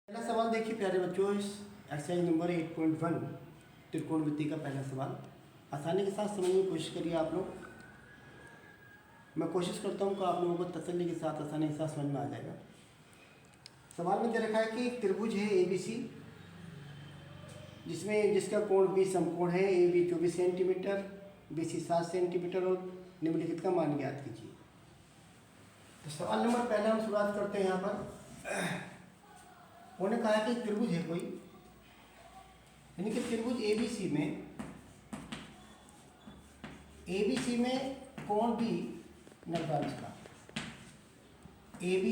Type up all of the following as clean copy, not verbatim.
पहला सवाल देखिए प्यारे बच्चों, इस एक्सरसाइज नंबर 8.1 त्रिकोणमिति का पहला सवाल आसानी के साथ समझने की कोशिश करिए आप लोग। मैं कोशिश करता हूँ कि आप लोगों को तसल्ली के साथ आसानी के साथ समझ में आ जाएगा। सवाल में दे रखा है कि एक त्रिभुज है ABC जिसका कोण B समकोण है। AB 24 सेंटीमीटर, BC 7 सेंटीमीटर और निम्नलिखित का मान ज्ञात कीजिए। तो सवाल नंबर पहला हम शुरुआत करते हैं। यहाँ पर उन्होंने कहा कि त्रिभुज है कोई, यानी कि त्रिभुज ABC में कोण B 90 अंश का। AB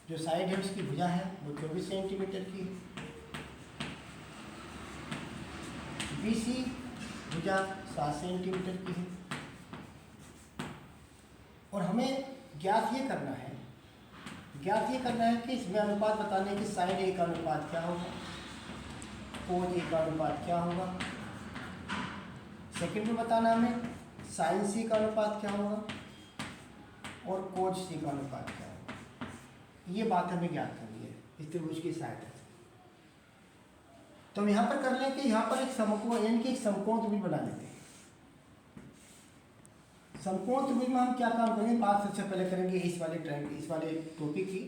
जो साइड है उसकी भुजा है वो 24 सेंटीमीटर की है। BC भुजा 7 सेंटीमीटर की है। और हमें ज्ञात ये करना है कि इसमें अनुपात बताने कि साइन A का अनुपात क्या होगा, कोण A का अनुपात क्या होगा। सेकंड में बताना हमें साइन C का अनुपात क्या होगा और कोण C का अनुपात क्या होगा। ये बात हमें ज्ञात करनी है इस त्रिभुज की सहायता से। तो हम यहाँ पर कर लें कि यहाँ पर एक समकोण यानी कि एक समकोण त्रिभुज बना लेते हैं। समकोण त्रिभुज में हम क्या काम करेंगे, बात सबसे पहले करेंगे इस वाले टॉपिक की।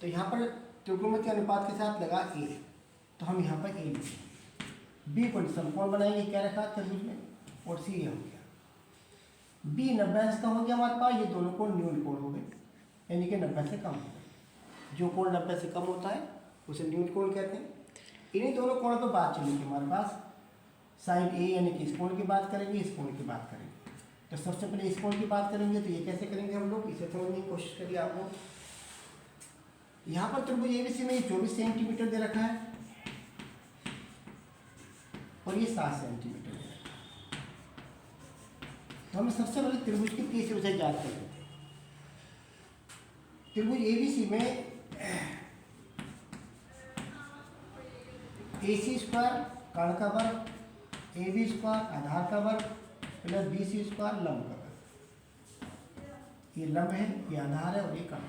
तो यहाँ पर त्रिकोणमितीय अनुपात के साथ लगा A, तो हम यहाँ पर A लिखेंगे। B को समकोण बनाएंगे, क्या रखा त्रिभुज में, और C ये हो गया। B 90 अंश का हो गया हमारे पास। ये दोनों कोण न्यून कोण हो गए, यानी कि 90 से कम हो गए। जो कोण 90 से कम होता है उसे न्यून कोण कहते हैं। इन्हीं दोनों कोणों पर बात चलेगी हमारे पास। साइन A यानी कि इस कोण की बात करेंगे, इस कोण की बात करेंगे। तो सबसे पहले इस कोण की बात करेंगे, तो ये कैसे करेंगे हम लोग, इसे समझने की कोशिश करिए आप लोग। यहाँ पर त्रिभुज ABC में 24 सेंटीमीटर दे रखा है और ये 7 सेंटीमीटर दे रखा है। तो हम सबसे पहले त्रिभुज की तीसरी ऊंचाई ज्ञात कर लेते हैं। त्रिभुज ABC में AC स्क्वायर कर्ण का वर्ग, AB स्क्वायर आधार का वर्ग प्लस BC स्क्वायर लंब का वर्ग। ये लंब है, ये आधार है और ये कर्ण है।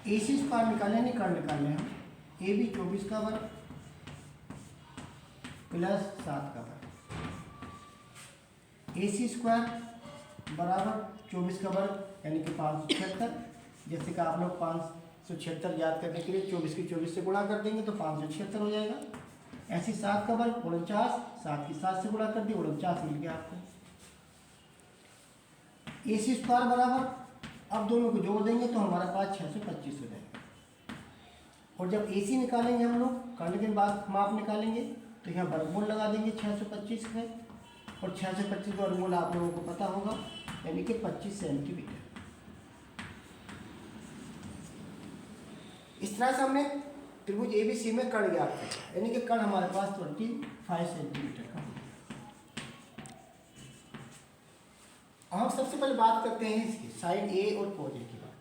AC स्क्वायर निकाले नहीं, कर्ण निकाले हम। AB 24 का वर्ग प्लस 7 का वर्ग। AC स्क्वायर बराबर 24 का वर्ग यानी कि 576। जैसे कि आप लोग 576 याद करने के लिए 24 की 24 से गुणा कर देंगे तो 576 हो जाएगा। ऐसे 7 का वर्ग 49, 7 की 7 से गुणा कर दी 49 मिल गया आपको। AC स्क्वायर बराबर, अब दोनों को जोड़ देंगे तो हमारे पास 625 हो जाएगा। और जब AC निकालेंगे हम लोग, कर्ण के बाद माप निकालेंगे, तो यहाँ वर्गमूल लगा देंगे 625 में। और 625 का वर्गमूल आप लोगों को पता होगा, यानी कि 25 सेंटीमीटर। इस तरह से हमने त्रिभुज ABC में कर्ण ज्ञात किया, यानी कि कर्ण हमारे पास 25 सेंटीमीटर का होगा। हम सबसे पहले बात करते हैं इसकी साइन A और कोण A की बात।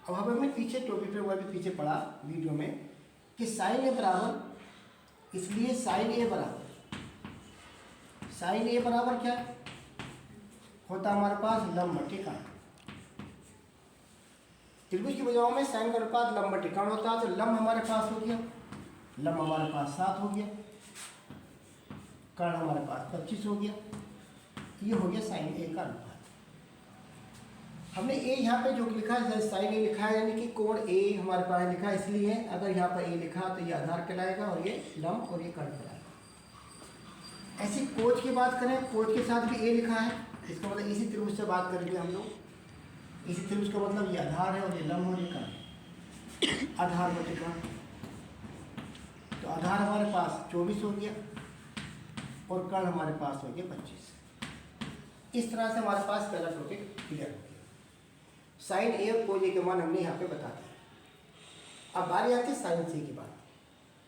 अब हमने पीछे टॉपिक पे वह भी पीछे पढ़ा वीडियो में कि साइन A बराबर, इसलिए साइन A बराबर क्या होता है हमारे पास, लंब बटे कर्ण। त्रिभुज की भुजाओं में साइन का अनुपात लंब बटे कर्ण होता है। तो लंब हमारे पास हो गया, लंब हमारे पास 7 हो गया, कर्ण हमारे पास 25 हो गया। ये हो गया साइन A का अनुपात। हमने A यहाँ पे जो लिखा है साइन A लिखा है, यानी कि कोण A हमारे पास लिखा है, इसलिए अगर यहाँ पर A लिखा तो ये आधार कहलाएगा और ये लंब और ये कर्ण कहलाएगा। ऐसी कोण की बात करें, कोण के साथ भी A लिखा है, इसका मतलब इसी त्रिभुज से बात करेंगे हम लोग। इसी त्रिभुज का मतलब ये आधार है और ये लंब और ये कर्ण। आधार बटे कर्ण, तो आधार हमारे पास 24 हो गया और कर्ण हमारे पास हो गया 25। इस तरह से हमारे पास पहला टॉपिक क्लियर हो गया। साइन A और कोण A के मान हमने यहाँ पे बता दिया। अब बारी आती है साइन C की बात।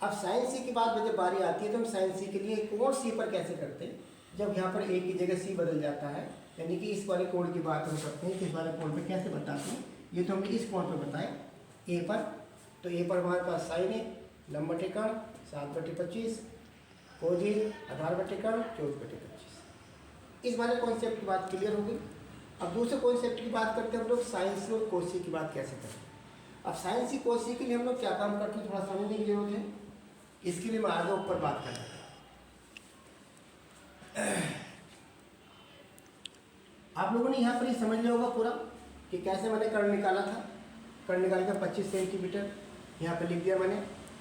अब साइन C की बात जब बारी आती है तो हम साइन C के लिए कोण C पर कैसे करते हैं, जब यहाँ पर A की जगह C बदल जाता है, यानी कि इस वाले कोण की बात हम करते हैं कि इस वाले कोण पे कैसे बताते हैं। ये तो हमने इस कोण पर बताया A पर। तो A पर हमारे पास साइन A लंब बटे कर्ण 7/25, कोण A आधार बटे कर्ण 24/25। इस वाले कॉन्सेप्ट की बात क्लियर हो गई। अब दूसरे कॉन्सेप्ट की बात करते हैं हम लोग, साइन C और कोस C की बात कैसे करें। अब साइन सी कोस सी के लिए हम लोग क्या काम करते हैं, थोड़ा समझने की जरूरत है। इसके लिए मैं आगे ऊपर बात कर रहा था। आप लोगों ने यहाँ पर ही समझ लिया होगा पूरा कि कैसे मैंने कर्ण निकाला था। कर्ण निकाल कर 25 सेंटीमीटर यहाँ पे लिख दिया मैंने,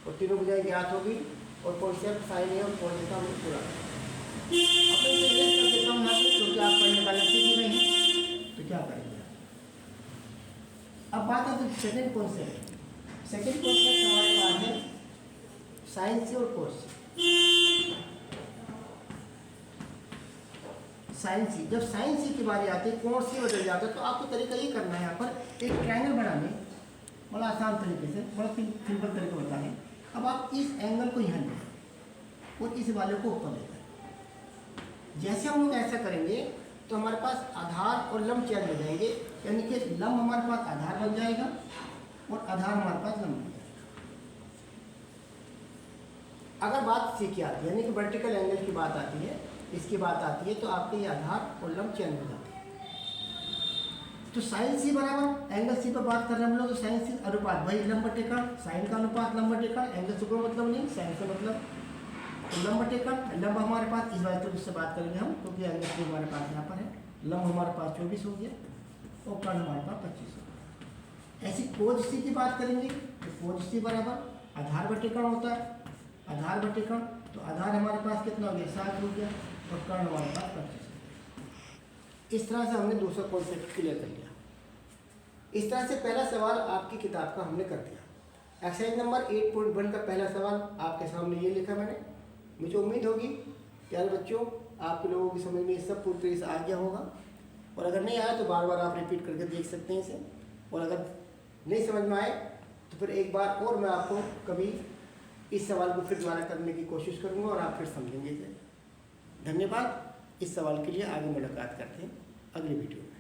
और तीनों भुजाएं ज्ञात होगी और कॉन्सेप्ट साइन है और कॉस का हमने पूरा। अब मैं इसे रेस कर देता हूँ यहाँ पे, क्योंकि आप कर्ण निकालना सीख रहे हैं। तो क्या करेंगे, अब बात है तो सेकेंड कॉन्सेप्ट। सेकेंड कॉन्सेप्ट हमारे पास है साइन से और कोस से। साइन सी, जब साइन सी की बारी आती है, कोण सी बदल जाता है, तो आपको तरीका ये करना है, यहाँ पर एक ट्रायंगल बनाने, बड़ा आसान तरीके से, बड़ा सिंपल तरीका होता है। अब आप इस एंगल को यहाँ लें और इस वाले को ऊपर लेकर, जैसे हम लोग ऐसा करेंगे तो हमारे पास आधार और लंब चेंज हो जाएंगे, यानी कि लंब हमारे पास आधार बन जाएगा और आधार हमारे पास लंब बन जाएगा। अगर बात सी की आती है, यानी कि वर्टिकल एंगल की बात आती है, इसकी बात आती है, तो आपके ये आधार और लंब चेंज हो जाते हैं। तो साइन सी बराबर एंगल सी पर बात कर रहे हैं हम लोग, तो साइन सी अनुपात भाई लंब बटे कर्ण, साइन का अनुपात लंब बटे कर्ण, एंगल से कोई मतलब नहीं, साइन से मतलब लंब बटे कर्ण। लंब हमारे पास इस बार तो इससे बात करेंगे हम, क्योंकि एंगल सी हमारे पास यहाँ पर है। लंब हमारे पास 24 हो गया और कर्ण हमारे पास 25 हो गया। ऐसी कोज सी की बात करेंगे तो कोज सी बराबर आधार बटे कर्ण होता है, आधार बटे कर्ण, तो आधार हमारे पास कितना हो गया, 7 हो गया, और कर्ण हमारे पास 25। इस तरह से हमने दूसरा कॉन्सेप्ट क्लियर कर लिया। इस तरह से पहला सवाल आपकी किताब का हमने कर दिया। एक्सरसाइज नंबर 8.1 का पहला सवाल आपके सामने ये लिखा मैंने। मुझे उम्मीद होगी प्यारे बच्चों, आप लोगों की समझ में ये सब पूरी तरीके से आ गया होगा, और अगर नहीं आया तो बार बार आप रिपीट करके देख सकते हैं इसे, और अगर नहीं समझ में आए तो फिर एक बार और मैं आपको कभी इस सवाल को फिर दोबारा करने की कोशिश करूँगा और आप फिर समझेंगे इसे। धन्यवाद। इस सवाल के लिए आगे मुलाकात करते हैं अगली वीडियो में।